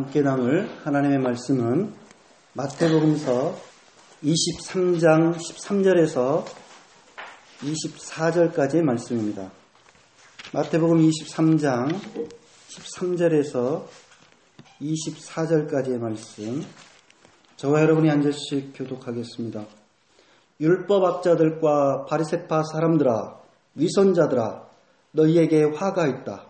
함께 나눌 하나님의 말씀은 마태복음서 23장 13절에서 24절까지의 말씀입니다. 마태복음 23장 13절에서 24절까지의 말씀, 저와 여러분이 한 절씩 교독하겠습니다. 율법학자들과 바리새파 사람들아, 위선자들아, 너희에게 화가 있다.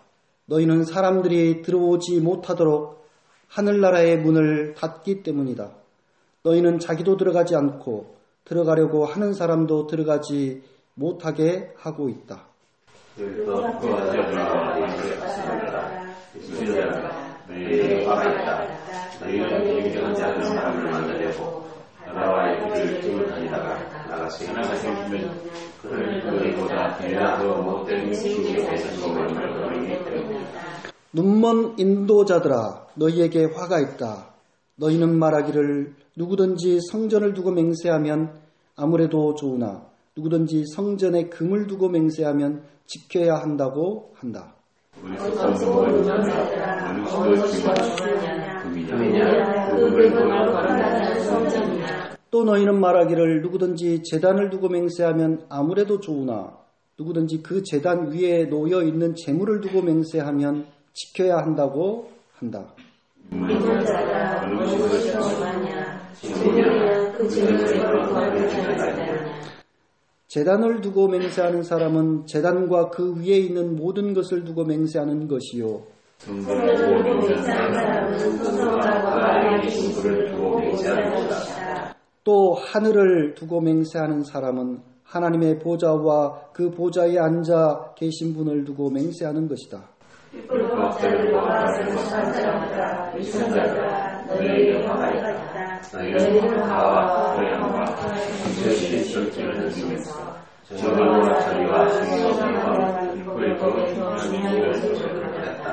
너희는 사람들이 들어오지 못하도록 하늘나라의 문을 닫기 때문이다. 너희는 자기도 들어가지 않고 들어가려고 하는 사람도 들어가지 못하게 하고 있다. 너희에게 화가 있다. 너희는 경건하지 않는 사람을 만나려고 나라와의 길을 찜을하니다가 나같이 하나님은 그를 너희보다 대단하고 못된 신에게 주어진 걸 너희에게 때문이다. 눈먼 인도자들아, 너희에게 화가 있다. 너희는 말하기를 누구든지 성전을 두고 맹세하면 아무래도 좋으나 누구든지 성전에 금을 두고 맹세하면 지켜야 한다고 한다. 또 너희는 말하기를 누구든지 제단을 두고 맹세하면 아무래도 좋으나 누구든지 그 제단 위에 놓여 있는 재물을 두고 맹세하면 지켜야 한다고 한다. 제단을 두고 맹세하는 사람은 제단과 그 위에 있는 모든 것을 두고 맹세하는 것이요. 또 하늘을 두고 맹세하는 사람은 하나님의 보좌와 그 보좌에 앉아 계신 분을 두고 맹세하는 것이다. 너희에게 화가 있다. 너희는 가와 고향과 진실이 절제를 하시면서 정의와 자비와 신성과 율법을 중요한 것을 받았다.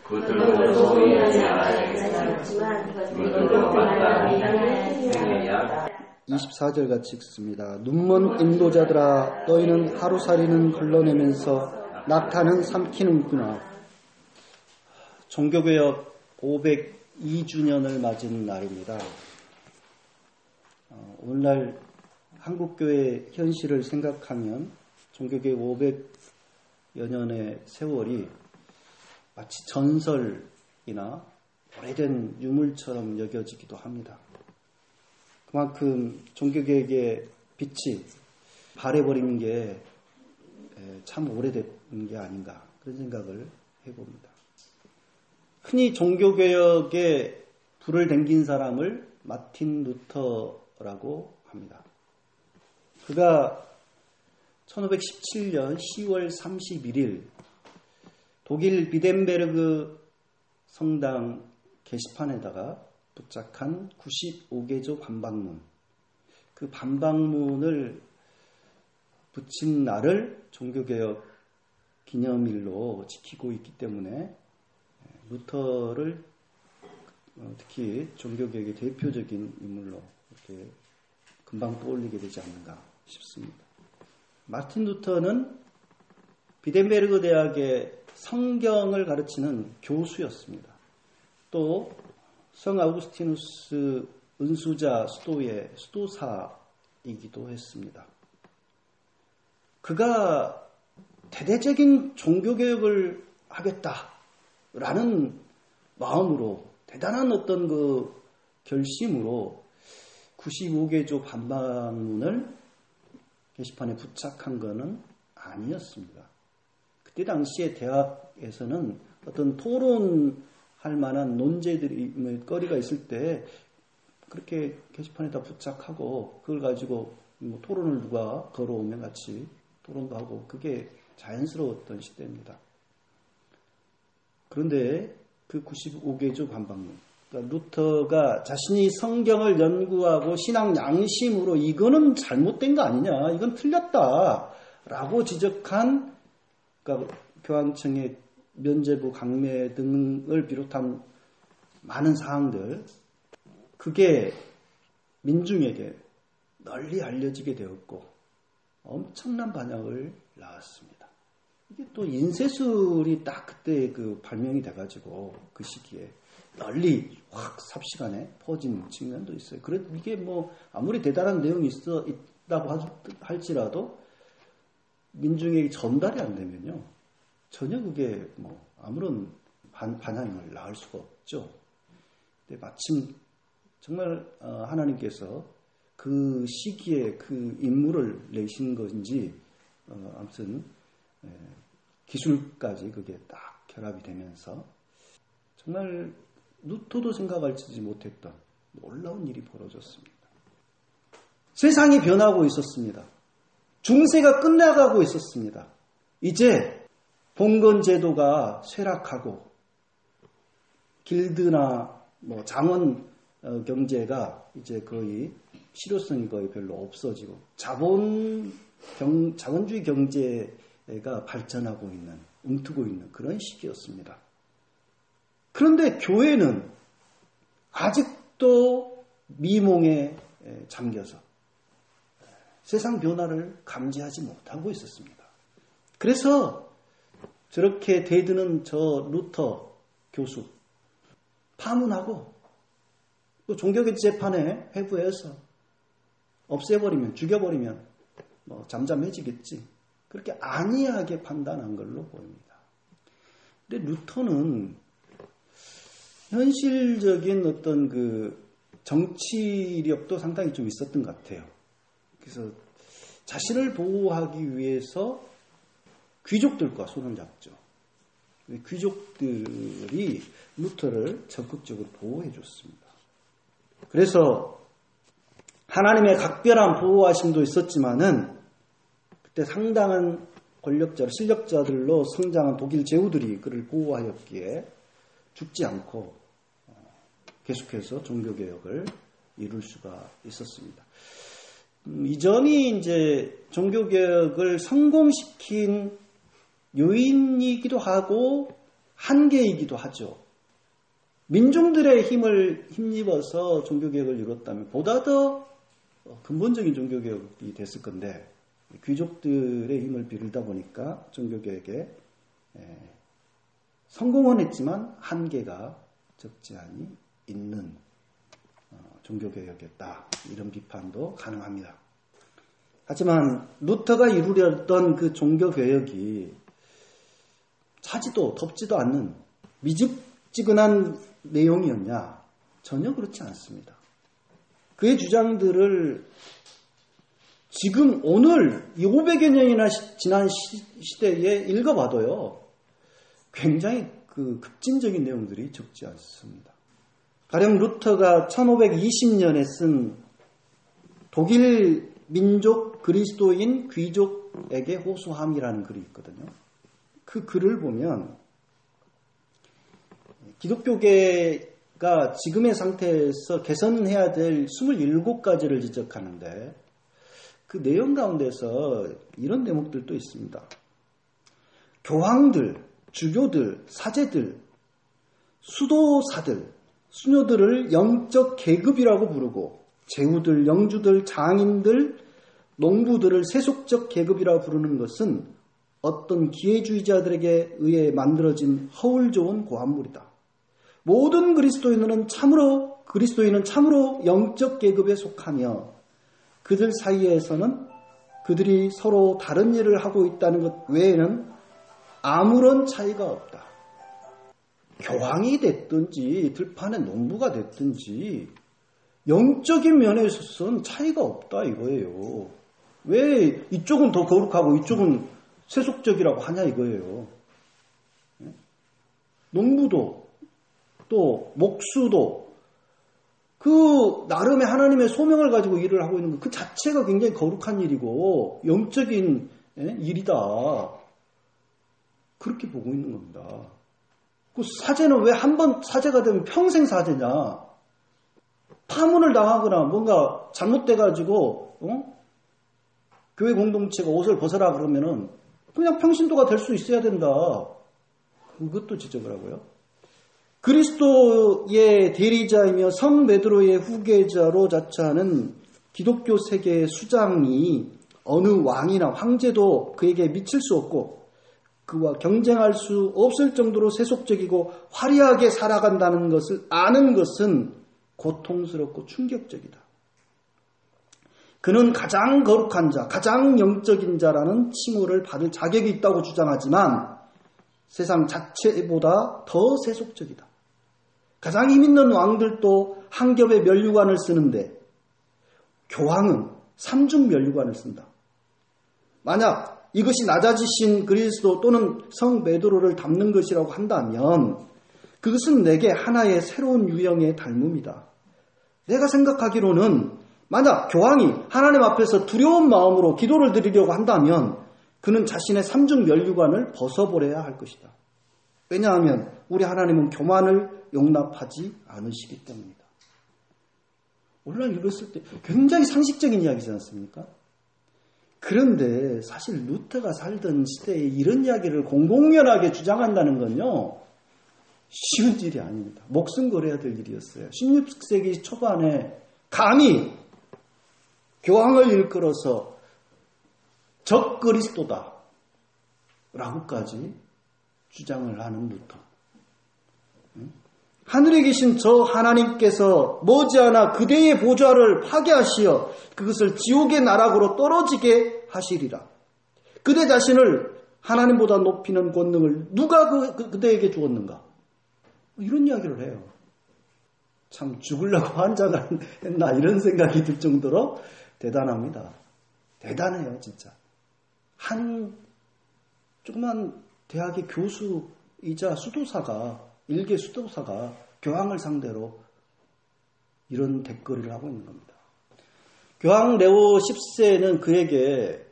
그것들로 소유하지 않아야 되겠지만 그것들로 마땅히 행해야. 24절 같이 읽습니다. 눈먼 인도자들아, 너희는 하루살이는 걸러내면서 낙타는 삼키는구나. 종교개혁 502주년을 맞은 날입니다. 오늘날 한국교회 현실을 생각하면 종교개혁 500여 년의 세월이 마치 전설이나 오래된 유물처럼 여겨지기도 합니다. 그만큼 종교개혁의 빛이 바래버린 게 참 오래된 게 아닌가, 그런 생각을 해봅니다. 흔히 종교개혁에 불을 댕긴 사람을 마틴 루터라고 합니다. 그가 1517년 10월 31일 독일 비덴베르그 성당 게시판에다가 부착한 95개조 반박문, 그 반박문을 붙인 날을 종교개혁 기념일로 지키고 있기 때문에 루터를 특히 종교개혁의 대표적인 인물로 이렇게 금방 떠올리게 되지 않는가 싶습니다. 마틴 루터는 비덴베르그 대학의 성경을 가르치는 교수였습니다. 또 성 아우구스티누스 은수자 수도의 수도사이기도 했습니다. 그가 대대적인 종교개혁을 하겠다라는 마음으로, 대단한 어떤 그 결심으로 95개조 반박문을 게시판에 부착한 것은 아니었습니다. 그때 당시에 대학에서는 어떤 토론할 만한 논제들이, 거리가 있을 때 그렇게 게시판에다 부착하고 그걸 가지고 뭐 토론을 누가 걸어오면 같이 토론도 하고, 그게 자연스러웠던 시대입니다. 그런데 그 95개조 반박문, 그러니까 루터가 자신이 성경을 연구하고 신앙 양심으로 이거는 잘못된 거 아니냐, 이건 틀렸다라고 지적한, 그러니까 교황청의 면죄부 강매 등을 비롯한 많은 사항들, 그게 민중에게 널리 알려지게 되었고 엄청난 반향을 낳았습니다. 이게 또 인쇄술이 딱 그때 그 발명이 돼가지고 그 시기에 널리 확 삽시간에 퍼진 측면도 있어요. 이게 아무리 대단한 내용이 있다고 할지라도 민중에게 전달이 안 되면요. 전혀 그게 아무런 반향을 낳을 수가 없죠. 근데 마침 정말 하나님께서 그 시기에 그 인물을 내신 건지 아무튼 기술까지 그게 딱 결합이 되면서 정말 루터도 생각할지 못했던 놀라운 일이 벌어졌습니다. 세상이 변하고 있었습니다. 중세가 끝나가고 있었습니다. 이제 봉건제도가 쇠락하고 길드나 장원 경제가 이제 거의 실효성이 거의 별로 없어지고 자본주의 경제가 발전하고 있는, 움트고 있는 그런 시기였습니다. 그런데 교회는 아직도 미몽에 잠겨서 세상 변화를 감지하지 못하고 있었습니다. 그래서 저렇게 대드는 저 루터 교수 파문하고 또 종교개혁 재판에 회부해서 없애버리면, 죽여버리면 잠잠해지겠지. 그렇게 안이하게 판단한 걸로 보입니다. 근데 루터는 현실적인 어떤 그 정치력도 상당히 좀 있었던 것 같아요. 그래서 자신을 보호하기 위해서 귀족들과 손을 잡죠. 귀족들이 루터를 적극적으로 보호해 줬습니다. 그래서 하나님의 각별한 보호하심도 있었지만은 그때 상당한 권력자, 실력자들로 성장한 독일 제후들이 그를 보호하였기에 죽지 않고 계속해서 종교개혁을 이룰 수가 있었습니다. 이점이 이제 종교개혁을 성공시킨 요인이기도 하고 한계이기도 하죠. 민중들의 힘을 힘입어서 종교개혁을 이뤘다면 보다 더 근본적인 종교개혁이 됐을 건데 귀족들의 힘을 빌다 보니까 종교개혁에 성공은 했지만 한계가 적지 않이 있는 종교개혁이었다. 이런 비판도 가능합니다. 하지만 루터가 이루려던 그 종교개혁이 차지도 덥지도 않는 미집지근한 내용이었냐? 전혀 그렇지 않습니다. 그의 주장들을 지금 오늘 500여 년이나 지난 시대에 읽어봐도요. 굉장히 그 급진적인 내용들이 적지 않습니다. 가령 루터가 1520년에 쓴 독일 민족 그리스도인 귀족에게 호소함이라는 글이 있거든요. 그 글을 보면 기독교계가 지금의 상태에서 개선해야 될 27가지를 지적하는데 그 내용 가운데서 이런 대목들도 있습니다. 교황들, 주교들, 사제들, 수도사들, 수녀들을 영적 계급이라고 부르고 제후들, 영주들, 장인들, 농부들을 세속적 계급이라고 부르는 것은 어떤 기회주의자들에게 의해 만들어진 허울 좋은 고한물이다. 모든 그리스도인은 참으로 영적 계급에 속하며 그들 사이에서는 그들이 서로 다른 일을 하고 있다는 것 외에는 아무런 차이가 없다. 교황이 됐든지 들판의 농부가 됐든지 영적인 면에 있어서는 차이가 없다 이거예요. 왜 이쪽은 더 거룩하고 이쪽은 세속적이라고 하냐 이거예요. 농부도 또 목수도 그 나름의 하나님의 소명을 가지고 일을 하고 있는 것 그 자체가 굉장히 거룩한 일이고 영적인 일이다. 그렇게 보고 있는 겁니다. 그 사제는 왜 한 번 사제가 되면 평생 사제냐? 파문을 당하거나 뭔가 잘못돼가지고 교회 공동체가 옷을 벗어라 그러면은 그냥 평신도가 될 수 있어야 된다. 그것도 지적을 하고요. 그리스도의 대리자이며 성 베드로의 후계자로 자처하는 기독교 세계의 수장이 어느 왕이나 황제도 그에게 미칠 수 없고 그와 경쟁할 수 없을 정도로 세속적이고 화려하게 살아간다는 것을 아는 것은 고통스럽고 충격적이다. 그는 가장 거룩한 자, 가장 영적인 자라는 칭호를 받을 자격이 있다고 주장하지만 세상 자체보다 더 세속적이다. 가장 힘있는 왕들도 한 겹의 면류관을 쓰는데 교황은 삼중 면류관을 쓴다. 만약 이것이 낮아지신 그리스도 또는 성 베드로를 닮는 것이라고 한다면 그것은 내게 하나의 새로운 유형의 닮음이다. 내가 생각하기로는 만약 교황이 하나님 앞에서 두려운 마음으로 기도를 드리려고 한다면 그는 자신의 삼중 면류관을 벗어버려야 할 것이다. 왜냐하면 우리 하나님은 교만을 용납하지 않으시기 때문이다. 오늘날 읽었을 때 굉장히 상식적인 이야기지 않습니까? 그런데 사실 루터가 살던 시대에 이런 이야기를 공공연하게 주장한다는 건요, 쉬운 일이 아닙니다. 목숨 걸어야 될 일이었어요. 16세기 초반에 감히 교황을 일컬어서 적그리스도다 라고까지 주장을 하는 루터. 하늘에 계신 저 하나님께서 머지않아 그대의 보좌를 파괴하시어 그것을 지옥의 나락으로 떨어지게 하시리라. 그대 자신을 하나님보다 높이는 권능을 누가 그대에게 주었는가? 이런 이야기를 해요. 참 죽으려고 환장을 했나 이런 생각이 들 정도로 대단합니다. 대단해요, 진짜. 한 조그만 대학의 교수이자 수도사가, 일개 수도사가 교황을 상대로 이런 댓글을 하고 있는 겁니다. 교황 레오 10세는 그에게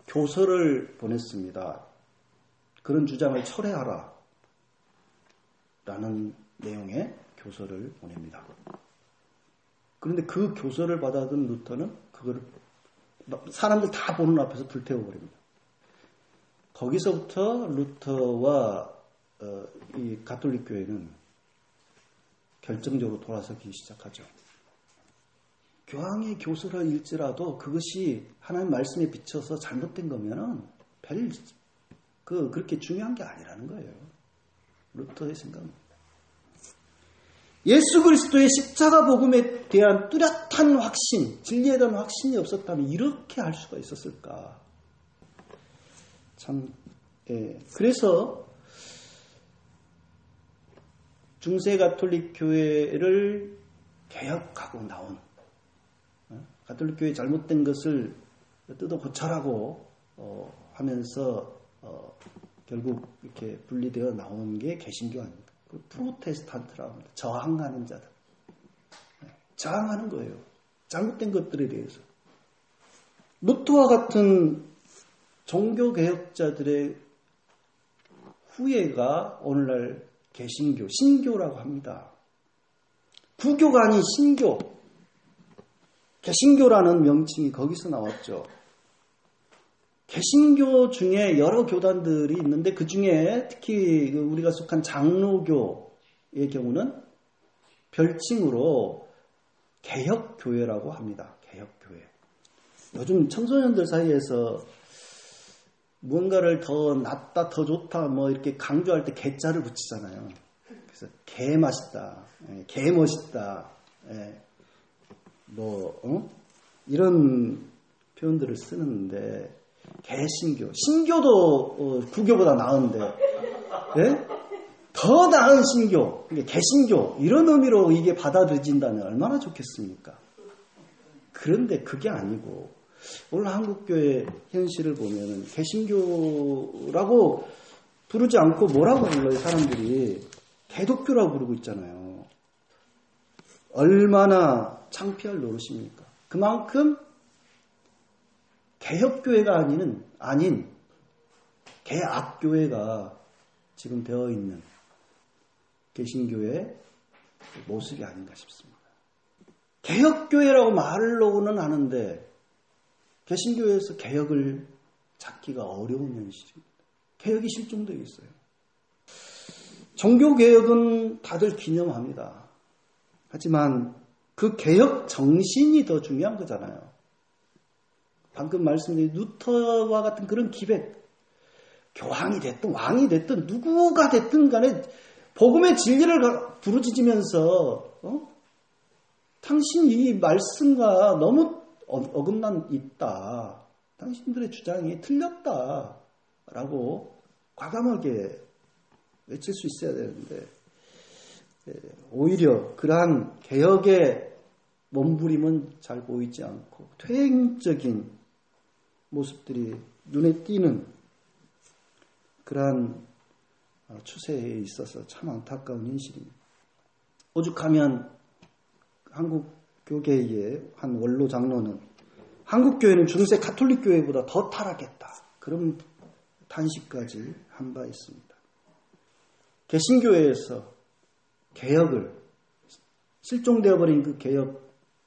교서를 보냈습니다. 그런 주장을 철회하라 라는 내용의 교서를 보냅니다. 그런데 그 교서를 받아든 루터는 그걸 사람들 다 보는 앞에서 불태워버립니다. 거기서부터 루터와 이 가톨릭 교회는 결정적으로 돌아서기 시작하죠. 교황의 교서를 읽지라도 그것이 하나님 말씀에 비춰서 잘못된 거면은 그렇게 중요한 게 아니라는 거예요. 루터의 생각입니다. 예수 그리스도의 십자가 복음에 대한 뚜렷한 확신, 진리에 대한 확신이 없었다면 이렇게 할 수가 있었을까? 참, 예. 그래서 중세 가톨릭 교회를 개혁하고 나온, 가톨릭 교회 잘못된 것을 뜯어 고쳐라고 하면서 결국 이렇게 분리되어 나온 게 개신교 아닙니까? 프로테스탄트라고 합니다. 저항하는 자들. 저항하는 거예요. 잘못된 것들에 대해서. 루터와 같은 종교개혁자들의 후예가 오늘날 개신교, 신교라고 합니다. 구교가 아닌 신교. 개신교라는 명칭이 거기서 나왔죠. 개신교 중에 여러 교단들이 있는데 그 중에 특히 우리가 속한 장로교의 경우는 별칭으로 개혁교회라고 합니다. 개혁교회. 요즘 청소년들 사이에서 무언가를 더 낫다, 더 좋다, 뭐 이렇게 강조할 때 개자를 붙이잖아요. 그래서 개 맛있다, 개 멋있다, 이런 표현들을 쓰는데 개신교, 신교도 구교보다 나은데, 네? 더 나은 신교, 개신교 이런 의미로 이게 받아들여진다면 얼마나 좋겠습니까? 그런데 그게 아니고 오늘 한국교회 현실을 보면은 개신교라고 부르지 않고 뭐라고 불러요? 사람들이 개독교라고 부르고 있잖아요. 얼마나 창피할 노릇입니까? 그만큼 개혁교회가 아닌 개악교회가 지금 되어 있는 개신교의 모습이 아닌가 싶습니다. 개혁교회라고 말로는 하는데 개신교회에서 개혁을 찾기가 어려운 현실입니다. 개혁이 실종되어 있어요. 종교개혁은 다들 기념합니다. 하지만 그 개혁 정신이 더 중요한 거잖아요. 방금 말씀드린 루터와 같은 그런 기백, 교황이 됐든 왕이 됐든 누구가 됐든 간에 복음의 진리를 부르짖으면서 당신 이 말씀과 너무 어긋난 있다. 당신들의 주장이 틀렸다. 라고 과감하게 외칠 수 있어야 되는데 오히려 그러한 개혁의 몸부림은 잘 보이지 않고 퇴행적인 모습들이 눈에 띄는 그러한 추세에 있어서 참 안타까운 현실입니다. 오죽하면 한국 교계의 한 원로 장로는 한국 교회는 중세 가톨릭 교회보다 더 타락했다. 그런 탄식까지 한 바 있습니다. 개신교회에서 개혁을 실종되어 버린 그 개혁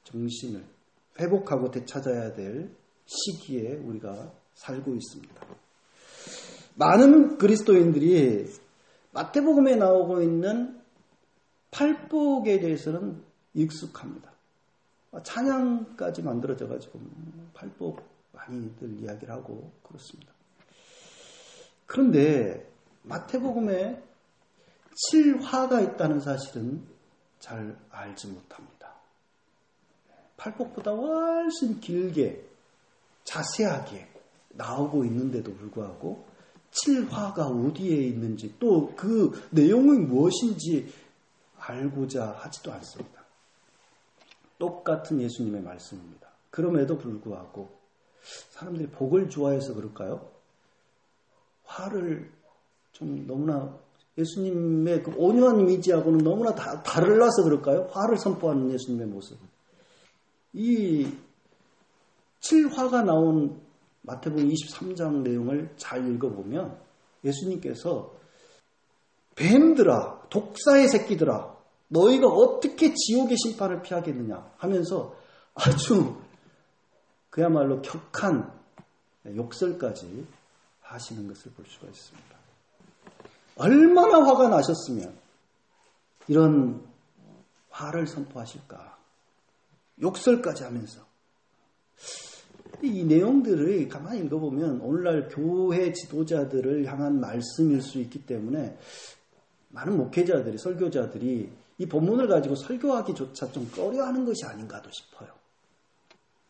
정신을 회복하고 되찾아야 될 시기에 우리가 살고 있습니다. 많은 그리스도인들이 마태복음에 나오고 있는 팔복에 대해서는 익숙합니다. 찬양까지 만들어져가지고 팔복 많이들 이야기를 하고 그렇습니다. 그런데 마태복음에 7화가 있다는 사실은 잘 알지 못합니다. 팔복보다 훨씬 길게 자세하게 나오고 있는데도 불구하고 7화가 어디에 있는지 또 그 내용이 무엇인지 알고자 하지도 않습니다. 똑같은 예수님의 말씀입니다. 그럼에도 불구하고 사람들이 복을 좋아해서 그럴까요? 화를 좀 너무나 예수님의 그 온유한 이미지하고는 너무나 달라서 그럴까요? 화를 선포하는 예수님의 모습. 이 7화가 나온 마태복음 23장 내용을 잘 읽어보면 예수님께서 뱀들아, 독사의 새끼들아, 너희가 어떻게 지옥의 심판을 피하겠느냐 하면서 아주 그야말로 격한 욕설까지 하시는 것을 볼 수가 있습니다. 얼마나 화가 나셨으면 이런 화를 선포하실까? 욕설까지 하면서. 이 내용들을 가만히 읽어보면 오늘날 교회 지도자들을 향한 말씀일 수 있기 때문에 많은 목회자들이, 설교자들이 이 본문을 가지고 설교하기조차 좀 꺼려하는 것이 아닌가도 싶어요.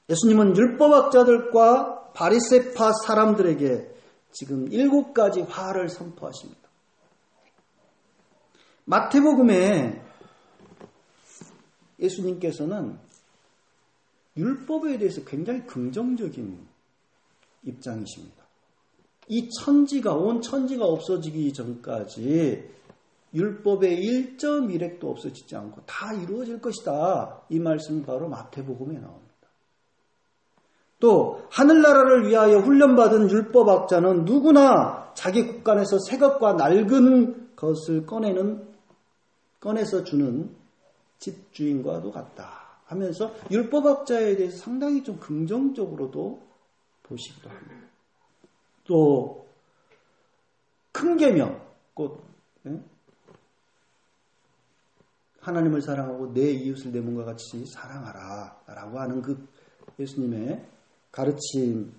예수님은 율법학자들과 바리새파 사람들에게 지금 7가지 화를 선포하십니다. 마태복음에 예수님께서는 율법에 대해서 굉장히 긍정적인 입장이십니다. 이 천지가, 온 천지가 없어지기 전까지 율법의 1.1획도 없어지지 않고 다 이루어질 것이다. 이 말씀이 바로 마태복음에 나옵니다. 또 하늘나라를 위하여 훈련받은 율법학자는 누구나 자기 국간에서 새 것과 낡은 것을 꺼내서 주는 집주인과도 같다 하면서 율법학자에 대해서 상당히 좀 긍정적으로도 보시기도 합니다. 또 큰 계명, 곧 하나님을 사랑하고 내 이웃을 내 몸과 같이 사랑하라 라고 하는 그 예수님의 가르침,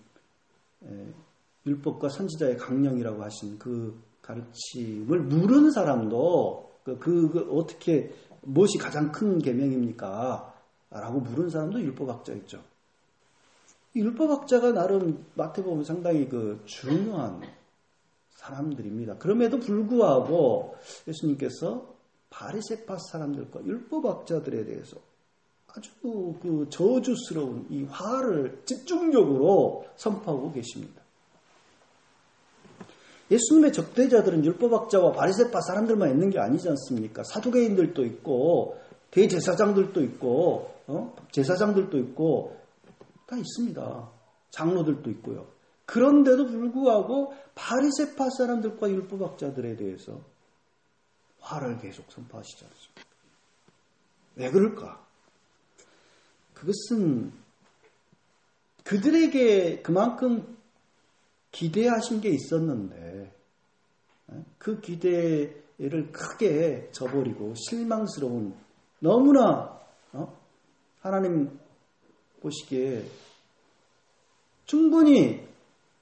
율법과 선지자의 강령이라고 하신 그 가르침을 물은 사람도 어떻게 무엇이 가장 큰 계명입니까? 라고 물은 사람도 율법학자였죠. 이 율법학자가 나름 마태복음 상당히 중요한 사람들입니다. 그럼에도 불구하고 예수님께서 바리새파 사람들과 율법학자들에 대해서 아주 저주스러운 이 화를 집중적으로 선포하고 계십니다. 예수님의 적대자들은 율법학자와 바리새파 사람들만 있는 게 아니지 않습니까? 사두개인들도 있고 대제사장들도 있고 제사장들도 있고 다 있습니다. 장로들도 있고요. 그런데도 불구하고 바리새파 사람들과 율법학자들에 대해서 화를 계속 선포하시지 않습니까? 왜 그럴까? 그것은 그들에게 그만큼 기대하신 게 있었는데 그 기대를 크게 저버리고 실망스러운 너무나 하나님 보시기에 충분히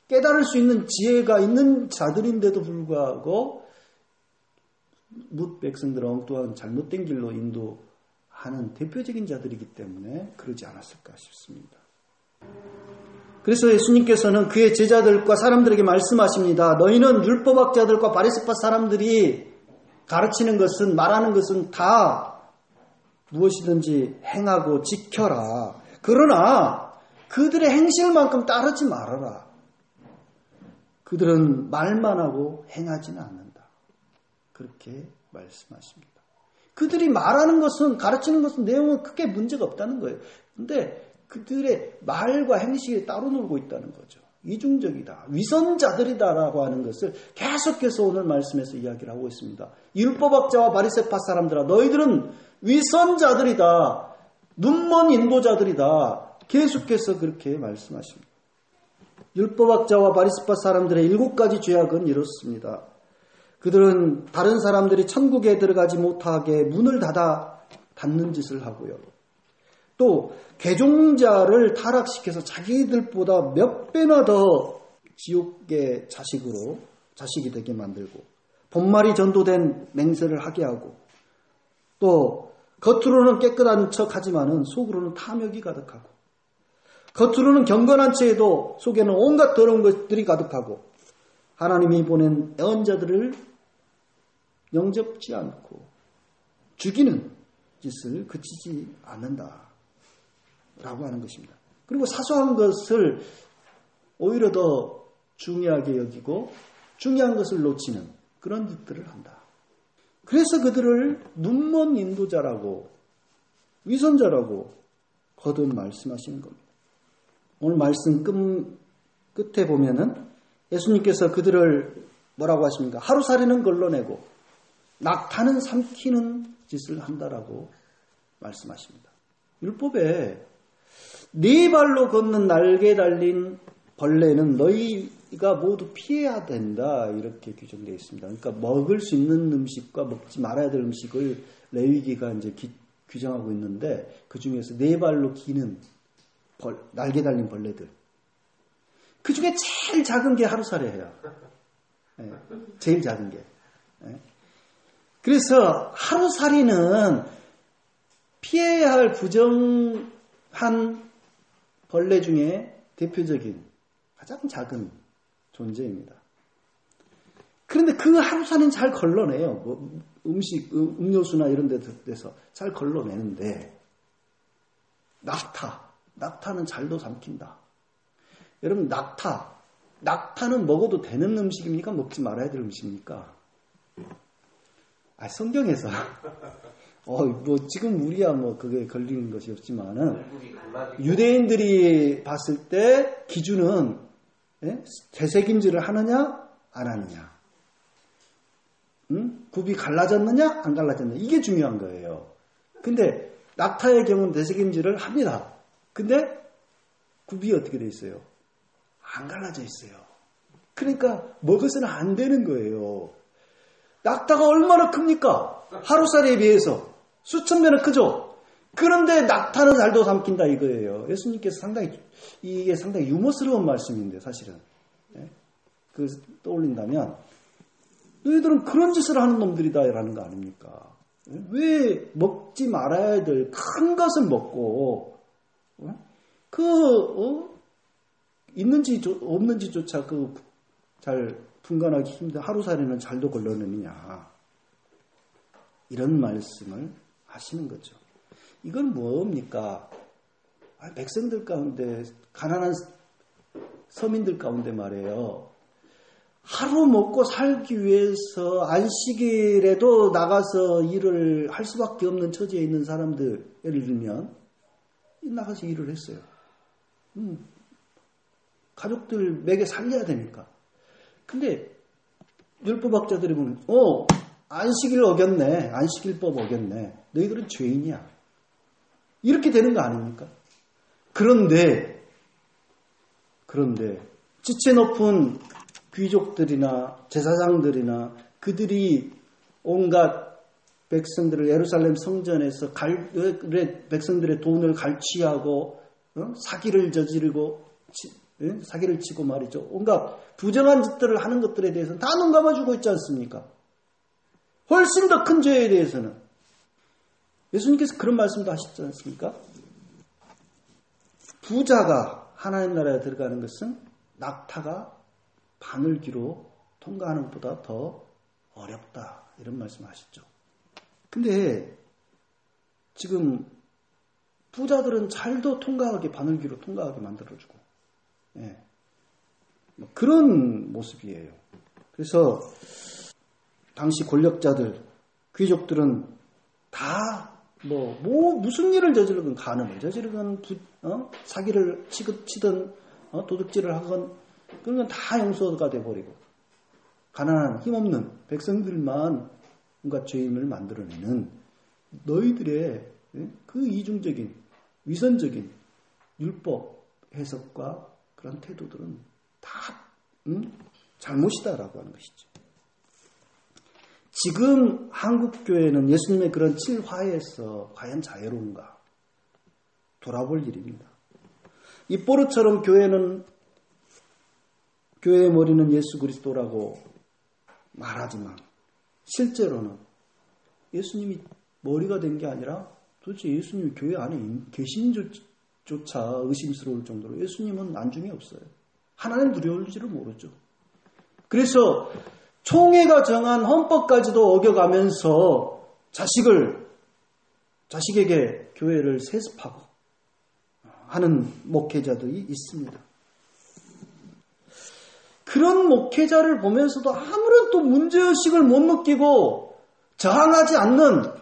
깨달을 수 있는 지혜가 있는 자들인데도 불구하고 뭇 백성들을 엉뚱한 잘못된 길로 인도하는 대표적인 자들이기 때문에 그러지 않았을까 싶습니다. 그래서 예수님께서는 그의 제자들과 사람들에게 말씀하십니다. 너희는 율법학자들과 바리새파 사람들이 가르치는 것은, 말하는 것은 다 무엇이든지 행하고 지켜라. 그러나 그들의 행실만큼 따르지 말아라. 그들은 말만 하고 행하지는 않는다. 그렇게 말씀하십니다. 그들이 말하는 것은, 가르치는 것은 내용은 크게 문제가 없다는 거예요. 근데 그들의 말과 행실이 따로 놀고 있다는 거죠. 이중적이다. 위선자들이다라고 하는 것을 계속해서 오늘 말씀에서 이야기를 하고 있습니다. 율법학자와 바리새파 사람들아, 너희들은 위선자들이다. 눈먼 인도자들이다. 계속해서 그렇게 말씀하십니다. 율법학자와 바리새파 사람들의 7가지 죄악은 이렇습니다. 그들은 다른 사람들이 천국에 들어가지 못하게 문을 닫는 짓을 하고요. 또 개종자를 타락시켜서 자기들보다 몇 배나 더 지옥의 자식이 되게 만들고, 본말이 전도된 맹세를 하게 하고, 또 겉으로는 깨끗한 척하지만은 속으로는 탐욕이 가득하고, 겉으로는 경건한 채에도 속에는 온갖 더러운 것들이 가득하고, 하나님이 보낸 애언자들을 영접지 않고 죽이는 짓을 그치지 않는다 라고 하는 것입니다. 그리고 사소한 것을 오히려 더 중요하게 여기고 중요한 것을 놓치는 그런 짓들을 한다. 그래서 그들을 눈먼 인도자라고, 위선자라고 거듭 말씀하시는 겁니다. 오늘 말씀 끝에 보면은 예수님께서 그들을 뭐라고 하십니까? 하루살이는 걸러내고 낙타는 삼키는 짓을 한다라고 말씀하십니다. 율법에 4발로 걷는 날개 달린 벌레는 너희가 모두 피해야 된다, 이렇게 규정되어 있습니다. 그러니까 먹을 수 있는 음식과 먹지 말아야 될 음식을 레위기가 이제 규정하고 있는데, 그 중에서 4발로 기는 날개 달린 벌레들, 그 중에 제일 작은 게 하루살이에요. 네, 제일 작은 게. 네. 그래서 하루살이는 피해야 할 부정한 벌레 중에 대표적인 가장 작은 존재입니다. 그런데 그 하루살이는 잘 걸러내요. 뭐 음료수나 이런 데서 잘 걸러내는데, 낙타는 잘도 삼킨다. 여러분, 낙타는 먹어도 되는 음식입니까? 먹지 말아야 될 음식입니까? 성경에서 뭐 지금 우리야 뭐 그게 걸리는 것이 없지만은, 유대인들이 봤을 때 기준은 되새김질을 하느냐 안 하느냐, 굽이 갈라졌느냐 안 갈라졌느냐, 이게 중요한 거예요. 근데 낙타의 경우는 되새김질을 합니다. 근데 굽이 어떻게 돼 있어요? 안 갈라져 있어요. 그러니까 먹어서는 안 되는 거예요. 낙타가 얼마나 큽니까? 하루살이에 비해서 수천 배는 크죠. 그런데 낙타는 잘도 삼킨다 이거예요. 예수님께서 이게 상당히 유머스러운 말씀인데, 사실은 떠올린다면 너희들은 그런 짓을 하는 놈들이다라는 거 아닙니까? 왜 먹지 말아야 될 큰 것을 먹고 있는지 없는지조차 잘 분간하기 힘든 하루살이는 잘도 걸러내느냐, 이런 말씀을 하시는 거죠. 이건 뭡니까? 백성들 가운데, 가난한 서민들 가운데 말이에요, 하루 먹고 살기 위해서 안식일에도 나가서 일을 할 수밖에 없는 처지에 있는 사람들, 예를 들면 나가서 일을 했어요. 가족들 먹여 살려야 되니까. 근데 율법학자들이 보면 안식일 어겼네, 안식일법 어겼네, 너희들은 죄인이야, 이렇게 되는 거 아닙니까? 그런데 지체 높은 귀족들이나 제사장들이나 그들이 온갖 백성들을 예루살렘 성전에서 백성들의 돈을 갈취하고 사기를 저지르고 사기를 치고 말이죠. 온갖 부정한 짓들을 하는 것들에 대해서는 다 눈 감아주고 있지 않습니까? 훨씬 더 큰 죄에 대해서는 예수님께서 그런 말씀도 하시지 않습니까? 부자가 하나님 나라에 들어가는 것은 낙타가 바늘귀로 통과하는 것보다 더 어렵다. 이런 말씀을 하시죠. 근데 지금 부자들은 잘도 통과하게 바늘귀로 통과하게 만들어주고 그런 모습이에요. 그래서 당시 권력자들, 귀족들은 다 무슨 일을 저지르건 간음을 저지르건 사기를 치든 도둑질을 하건 그런 건 다 용서가 돼버리고 가난한 힘없는 백성들만 뭔가 죄인을 만들어내는 너희들의 그 이중적인 위선적인 율법 해석과 그런 태도들은 다 잘못이다라고 하는 것이죠. 지금 한국교회는 예수님의 그런 칠화에서 과연 자유로운가 돌아볼 일입니다. 이 포르처럼 교회의 머리는 예수 그리스도라고 말하지만 실제로는 예수님이 머리가 된 게 아니라 도대체 예수님이 교회 안에 계신조차 의심스러울 정도로 예수님은 안중에 없어요. 하나님 두려울지를 모르죠. 그래서 총회가 정한 헌법까지도 어겨가면서 자식에게 교회를 세습하고 하는 목회자들이 있습니다. 그런 목회자를 보면서도 아무런 또 문제의식을 못 느끼고 저항하지 않는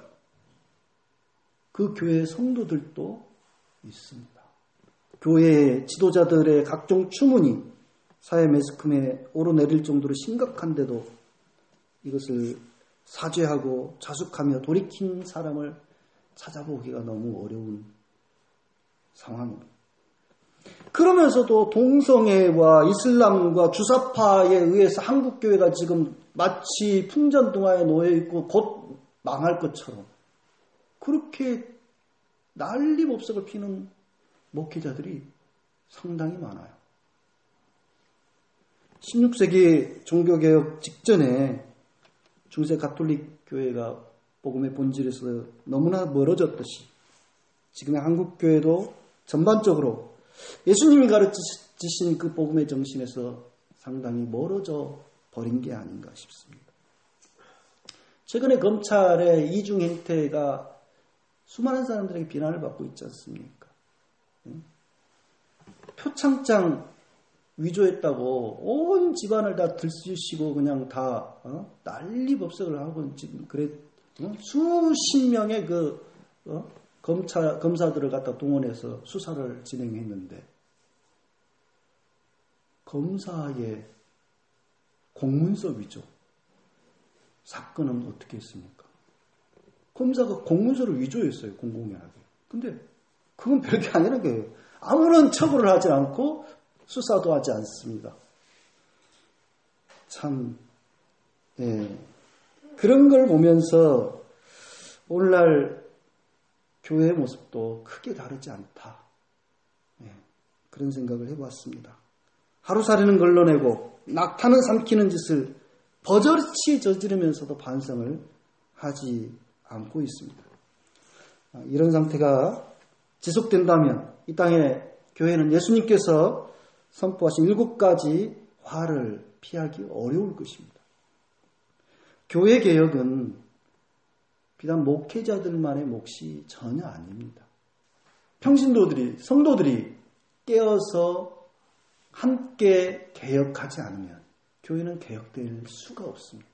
그 교회의 성도들도 있습니다. 교회의 지도자들의 각종 추문이 사회 매스컴에 오르내릴 정도로 심각한데도 이것을 사죄하고 자숙하며 돌이킨 사람을 찾아보기가 너무 어려운 상황입니다. 그러면서도 동성애와 이슬람과 주사파에 의해서 한국교회가 지금 마치 풍전등화에 놓여있고 곧 망할 것처럼 그렇게 난리법석을 피는 목회자들이 상당히 많아요. 16세기 종교개혁 직전에 중세 가톨릭 교회가 복음의 본질에서 너무나 멀어졌듯이 지금의 한국교회도 전반적으로 예수님이 가르치신 그 복음의 정신에서 상당히 멀어져 버린 게 아닌가 싶습니다. 최근에 검찰의 이중 행태가 수많은 사람들에게 비난을 받고 있지 않습니까? 표창장 위조했다고 온 집안을 다 들쑤시고 그냥 다 난리법석을 하고 지금 수십 명의 검사들을 갖다 동원해서 수사를 진행했는데 검사의 공문서 위조 사건은 어떻게 했습니까? 검사가 공문서를 위조했어요. 공공연하게. 근데 그건 별게 아니라는 거예요. 아무런 처벌을 하지 않고 수사도 하지 않습니다. 참 그런 걸 보면서 오늘날 교회의 모습도 크게 다르지 않다. 그런 생각을 해봤습니다. 하루살이는 걸러내고 낙타는 삼키는 짓을 버젓이 저지르면서도 반성을 하지 않고 있습니다. 이런 상태가 지속된다면 이 땅에 교회는 예수님께서 선포하신 7가지 화를 피하기 어려울 것입니다. 교회 개혁은 비단 목회자들만의 몫이 전혀 아닙니다. 평신도들이, 성도들이 깨어서 함께 개혁하지 않으면 교회는 개혁될 수가 없습니다.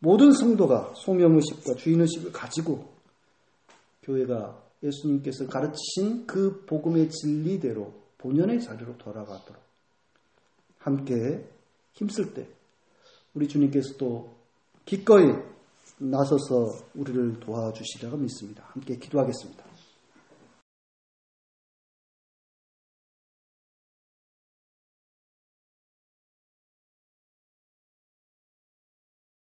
모든 성도가 소명의식과 주인의식을 가지고 교회가 예수님께서 가르치신 그 복음의 진리대로 본연의 자리로 돌아가도록 함께 힘쓸 때 우리 주님께서도 기꺼이 나서서 우리를 도와주시리라고 믿습니다. 함께 기도하겠습니다.